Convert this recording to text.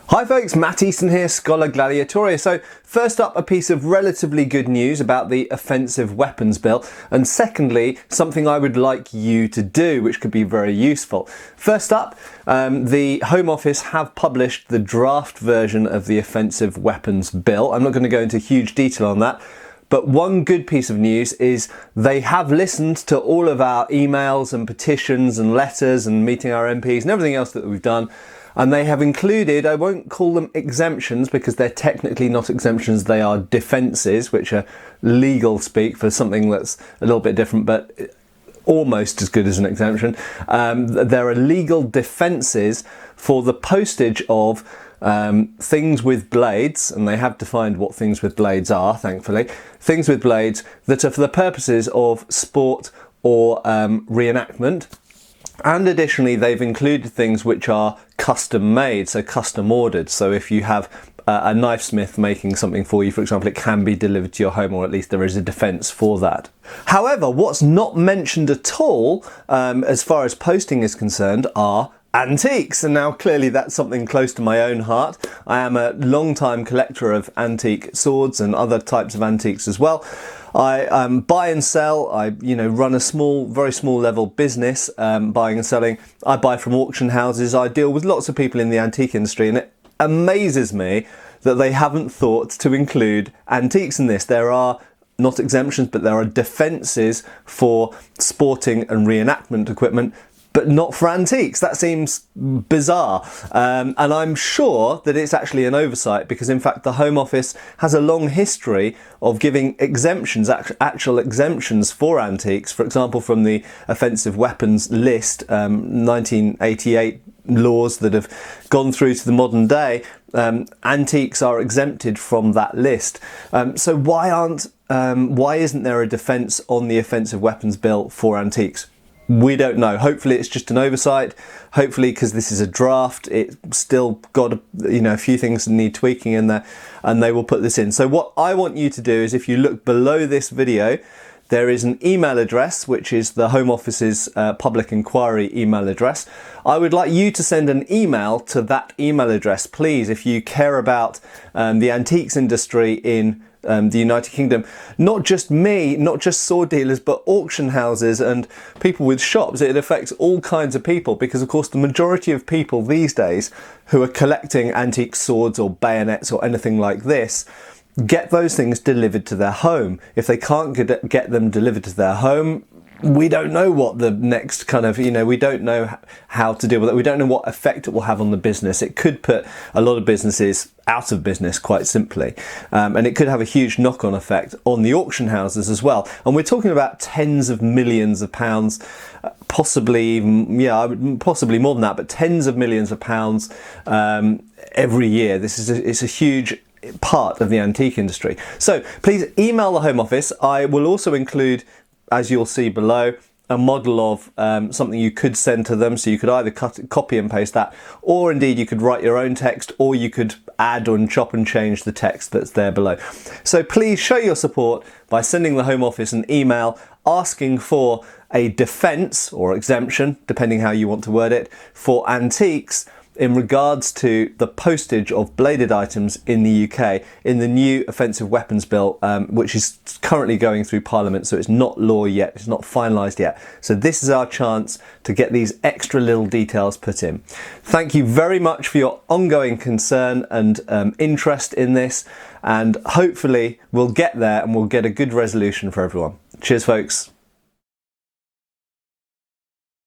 Hi folks, Matt Easton here, Scholar Gladiatoria. So first up, a piece of relatively good news about the Offensive Weapons Bill, and secondly, something I would like you to do, which could be very useful. First up, the Home Office have published the draft version of the Offensive Weapons Bill. I'm not going to go into huge detail on that, but one good piece of news is they have listened to all of our emails and petitions and letters and meeting our MPs and everything else that we've done. And they have included, I won't call them exemptions because they're technically not exemptions, they are defences, which are legal speak for something that's a little bit different, but almost as good as an exemption. There are legal defences for the postage of things with blades, and they have defined what things with blades are, thankfully. Things with blades that are for the purposes of sport or reenactment. And additionally, they've included things which are custom made, so custom ordered. So if you have a knife smith making something for you, for example, it can be delivered to your home, or at least there is a defence for that. However, what's not mentioned at all, as far as posting is concerned, are antiques. And now clearly that's something close to my own heart. I am a long-time collector of antique swords and other types of antiques as well. I buy and sell. I run a very small level business, buying and selling. I buy from auction houses. I deal with lots of people in the antique industry, and it amazes me that they haven't thought to include antiques in this. There are not exemptions, but there are defences for sporting and reenactment equipment, but not for antiques. That seems bizarre. And I'm sure that it's actually an oversight because, in fact, the Home Office has a long history of giving exemptions, actual exemptions for antiques. For example, from the offensive weapons list, 1988 laws that have gone through to the modern day, antiques are exempted from that list. So why isn't there a defence on the Offensive Weapons Bill for antiques? We don't know. Hopefully it's just an oversight. Hopefully, because this is a draft, it's still got a few things that need tweaking in there, and they will put this in. So what I want you to do is, if you look below this video, there is an email address, which is the Home Office's public inquiry email address. I would like you to send an email to that email address, please, if you care about the antiques industry in the United Kingdom. Not just me, not just sword dealers, but auction houses and people with shops. It affects all kinds of people because, of course, the majority of people these days who are collecting antique swords or bayonets or anything like this get those things delivered to their home. If they can't get them delivered to their home, we don't know what the next we don't know how to deal with it. We don't know what effect it will have on the business. It could put a lot of businesses out of business, quite simply. And it could have a huge knock-on effect on the auction houses as well. And we're talking about tens of millions of pounds, possibly possibly more than that, but tens of millions of pounds every year. It's a huge part of the antique industry. So please email the Home Office. I will also include, as you'll see below, a model of something you could send to them. So you could either copy and paste that, or indeed you could write your own text, or you could add and chop and change the text that's there below. So please show your support by sending the Home Office an email asking for a defence or exemption, depending how you want to word it, for antiques in regards to the postage of bladed items in the UK in the new Offensive Weapons Bill, which is currently going through Parliament, so it's not law yet, it's not finalised yet. So this is our chance to get these extra little details put in. Thank you very much for your ongoing concern and interest in this, and hopefully we'll get there and we'll get a good resolution for everyone. Cheers, folks.